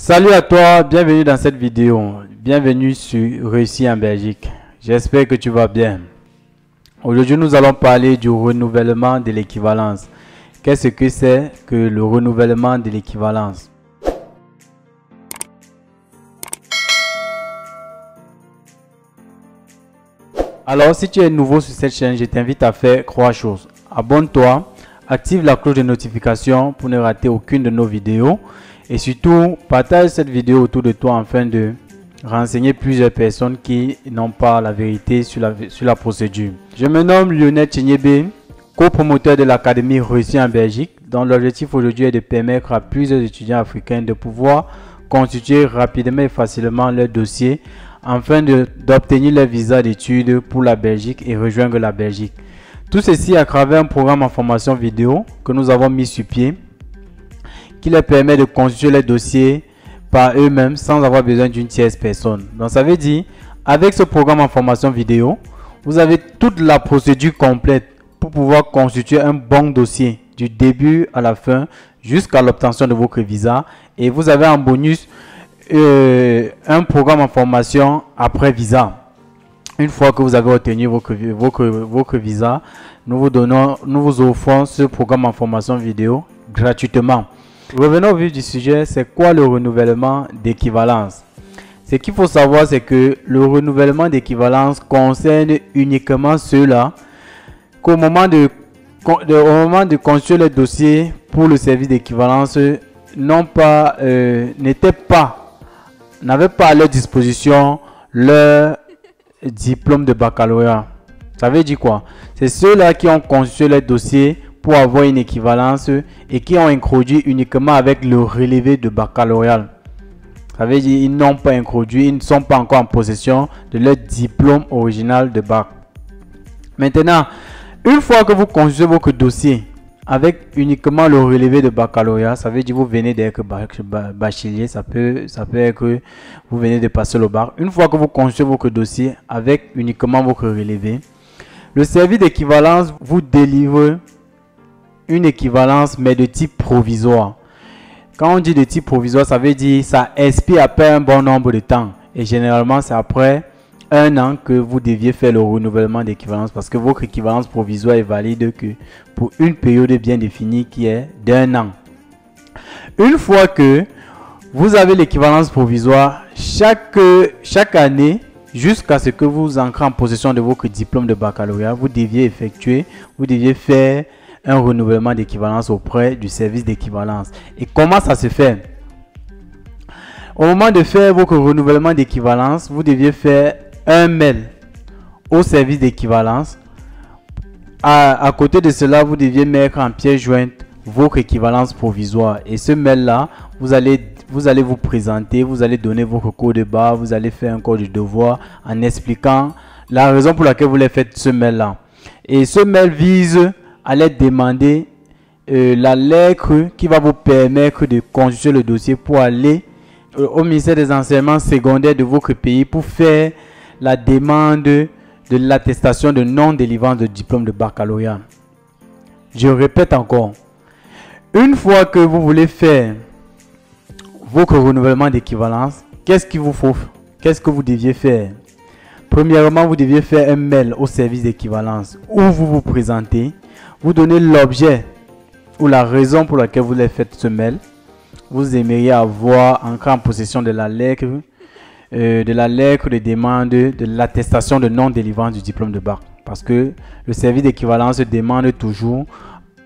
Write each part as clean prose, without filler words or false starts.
Salut à toi, bienvenue dans cette vidéo. Bienvenue sur Réussir en Belgique. J'espère que tu vas bien. Aujourd'hui, nous allons parler du renouvellement de l'équivalence. Qu'est-ce que c'est que le renouvellement de l'équivalence? Alors, si tu es nouveau sur cette chaîne, je t'invite à faire 3 choses. Abonne-toi, active la cloche de notification pour ne rater aucune de nos vidéos. Et surtout, partage cette vidéo autour de toi afin de renseigner plusieurs personnes qui n'ont pas la vérité sur la procédure. Je me nomme Lionel Tchignébé, copromoteur de l'Académie Réussir en Belgique, dont l'objectif aujourd'hui est de permettre à plusieurs étudiants africains de pouvoir constituer rapidement et facilement leur dossier afin d'obtenir leur visa d'études pour la Belgique et rejoindre la Belgique. Tout ceci à travers un programme en formation vidéo que nous avons mis sur pied, qui leur permet de constituer les dossiers par eux-mêmes sans avoir besoin d'une tierce personne. Donc ça veut dire, avec ce programme en formation vidéo, vous avez toute la procédure complète pour pouvoir constituer un bon dossier du début à la fin jusqu'à l'obtention de votre visa. Et vous avez en bonus un programme en formation après visa. Une fois que vous avez obtenu votre visa, nous vous offrons ce programme en formation vidéo gratuitement. Revenons au vif du sujet, c'est quoi le renouvellement d'équivalence? Ce qu'il faut savoir, c'est que le renouvellement d'équivalence concerne uniquement ceux-là qu'au moment de constituer le dossier pour le service d'équivalence, n'avaient pas à leur disposition leur diplôme de baccalauréat. Ça veut dire quoi? C'est ceux-là qui ont constitué le dossier pour avoir une équivalence et qui ont introduit uniquement avec le relevé de baccalauréat. Ça veut dire ils n'ont pas introduit, ils ne sont pas encore en possession de leur diplôme original de bac. Maintenant, une fois que vous constituez votre dossier avec uniquement le relevé de baccalauréat, ça veut dire que vous venez d'être bachelier, ça peut être que vous venez de passer le bac. Une fois que vous constituez votre dossier avec uniquement votre relevé, le service d'équivalence vous délivre une équivalence mais de type provisoire. Quand on dit de type provisoire, ça veut dire ça expire après un bon nombre de temps. Et généralement, c'est après un an que vous deviez faire le renouvellement d'équivalence parce que votre équivalence provisoire est valide que pour une période bien définie qui est d'un an. Une fois que vous avez l'équivalence provisoire, chaque année, jusqu'à ce que vous entrez en possession de votre diplôme de baccalauréat, vous deviez faire un renouvellement d'équivalence auprès du service d'équivalence. Et comment ça se fait? Au moment de faire votre renouvellement d'équivalence, vous deviez faire un mail au service d'équivalence. À côté de cela, vous deviez mettre en pièce jointe votre équivalence provisoire. Et ce mail-là, vous allez vous présenter, vous allez donner votre code de barre, vous allez faire un code de devoir en expliquant la raison pour laquelle vous voulez faire ce mail-là. Et ce mail vise à leur demander la lettre qui va vous permettre de constituer le dossier pour aller au ministère des enseignements secondaires de votre pays pour faire la demande de l'attestation de non-délivrance de diplôme de baccalauréat. Je répète encore, une fois que vous voulez faire votre renouvellement d'équivalence, qu'est-ce qu'il vous faut? Qu'est-ce que vous deviez faire? Premièrement, vous deviez faire un mail au service d'équivalence où vous vous présentez. Vous donnez l'objet ou la raison pour laquelle vous avez fait ce mail. Vous aimeriez avoir encore en possession de la lettre de demande de l'attestation de non-délivrance du diplôme de bac. Parce que le service d'équivalence demande toujours,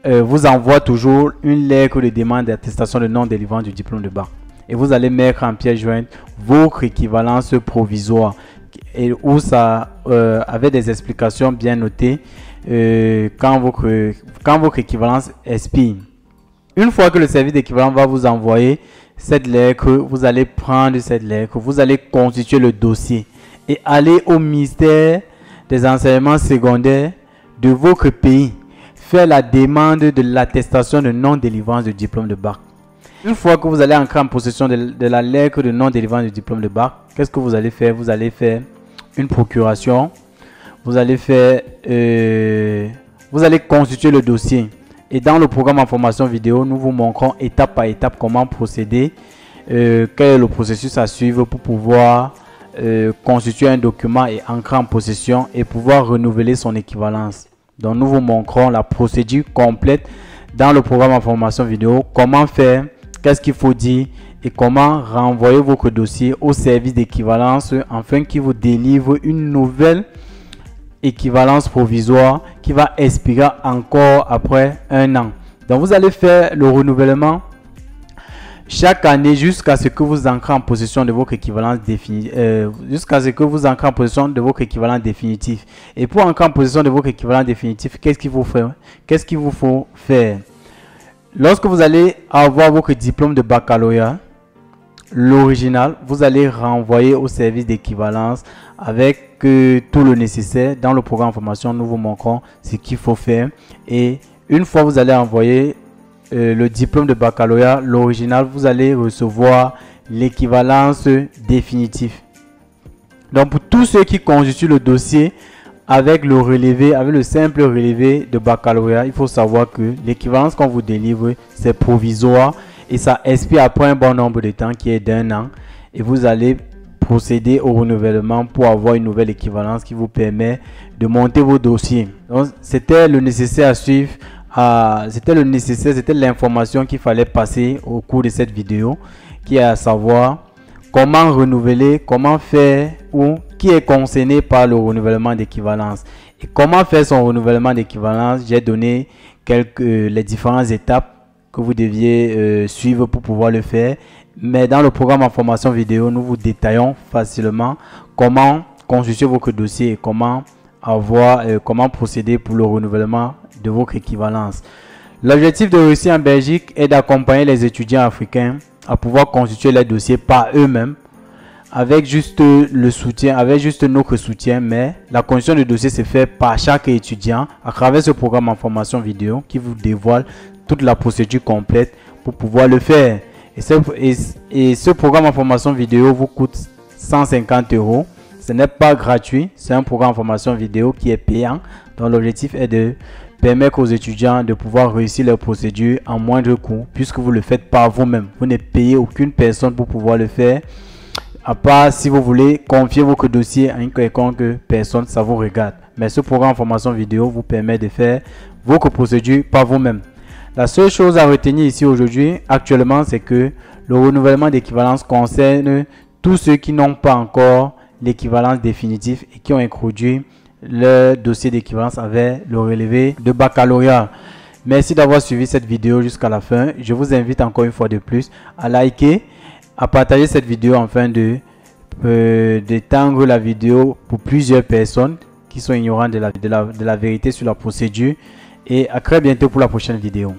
vous envoie toujours une lettre de demande d'attestation de non-délivrance du diplôme de bac. Et vous allez mettre en pièce jointe votre équivalence provisoire. Et où ça avait des explications bien notées quand votre équivalence expire. Une fois que le service d'équivalence va vous envoyer cette lettre, vous allez prendre cette lettre, vous allez constituer le dossier et aller au ministère des enseignements secondaires de votre pays, faire la demande de l'attestation de non-délivrance du diplôme de bac. Une fois que vous allez entrer en possession de la lettre de non-délivrance du diplôme de bac, qu'est-ce que vous allez faire? Vous allez faire une procuration, vous allez constituer le dossier. Et dans le programme en formation vidéo, nous vous montrons étape par étape comment procéder quel est le processus à suivre pour pouvoir constituer un document et entrer en possession et pouvoir renouveler son équivalence. Donc nous vous montrons la procédure complète dans le programme en formation vidéo, comment faire, qu'est-ce qu'il faut dire et comment renvoyer votre dossier au service d'équivalence afin qu'il vous délivre une nouvelle équivalence provisoire qui va expirer encore après un an. Donc vous allez faire le renouvellement chaque année jusqu'à ce que vous entrez en possession de votre équivalence définitive. Et pour entrer en possession de votre équivalent définitif, qu'est-ce qu'il vous faut faire? Lorsque vous allez avoir votre diplôme de baccalauréat, l'original, vous allez renvoyer au service d'équivalence avec tout le nécessaire. Dans le programme de formation, nous vous montrons ce qu'il faut faire. Et une fois vous allez envoyer le diplôme de baccalauréat, l'original, vous allez recevoir l'équivalence définitive. Donc pour tous ceux qui constituent le dossier avec le relevé, avec le simple relevé de baccalauréat, il faut savoir que l'équivalence qu'on vous délivre, c'est provisoire et ça expire après un bon nombre de temps qui est d'1 an. Et vous allez procéder au renouvellement pour avoir une nouvelle équivalence qui vous permet de monter vos dossiers. Donc c'était le nécessaire à suivre. C'était l'information qu'il fallait passer au cours de cette vidéo, qui est à savoir comment renouveler, comment faire ou qui est concerné par le renouvellement d'équivalence et comment faire son renouvellement d'équivalence. J'ai donné les différentes étapes que vous deviez suivre pour pouvoir le faire, mais dans le programme en formation vidéo, nous vous détaillons facilement comment constituer votre dossier et comment procéder pour le renouvellement de votre équivalence. L'objectif de réussir en Belgique est d'accompagner les étudiants africains à pouvoir constituer les dossiers par eux-mêmes avec juste notre soutien, mais la constitution de dossier se fait par chaque étudiant à travers ce programme en formation vidéo qui vous dévoile toute la procédure complète pour pouvoir le faire. Et ce programme en formation vidéo vous coûte 150 €. Ce n'est pas gratuit, c'est un programme en formation vidéo qui est payant. Donc l'objectif est de permettre aux étudiants de pouvoir réussir leur procédure en moindre coût, puisque vous le faites par vous-même. Vous ne payez aucune personne pour pouvoir le faire, à part si vous voulez confier votre dossier à une quelconque personne, ça vous regarde. Mais ce programme en formation vidéo vous permet de faire votre procédure par vous-même. La seule chose à retenir ici aujourd'hui, actuellement, c'est que le renouvellement d'équivalence concerne tous ceux qui n'ont pas encore l'équivalence définitive et qui ont introduit le dossier d'équivalence avec le relevé de baccalauréat. Merci d'avoir suivi cette vidéo jusqu'à la fin. Je vous invite encore une fois de plus à liker, à partager cette vidéo afin d'étendre la vidéo pour plusieurs personnes qui sont ignorantes de la vérité sur la procédure. Et à très bientôt pour la prochaine vidéo.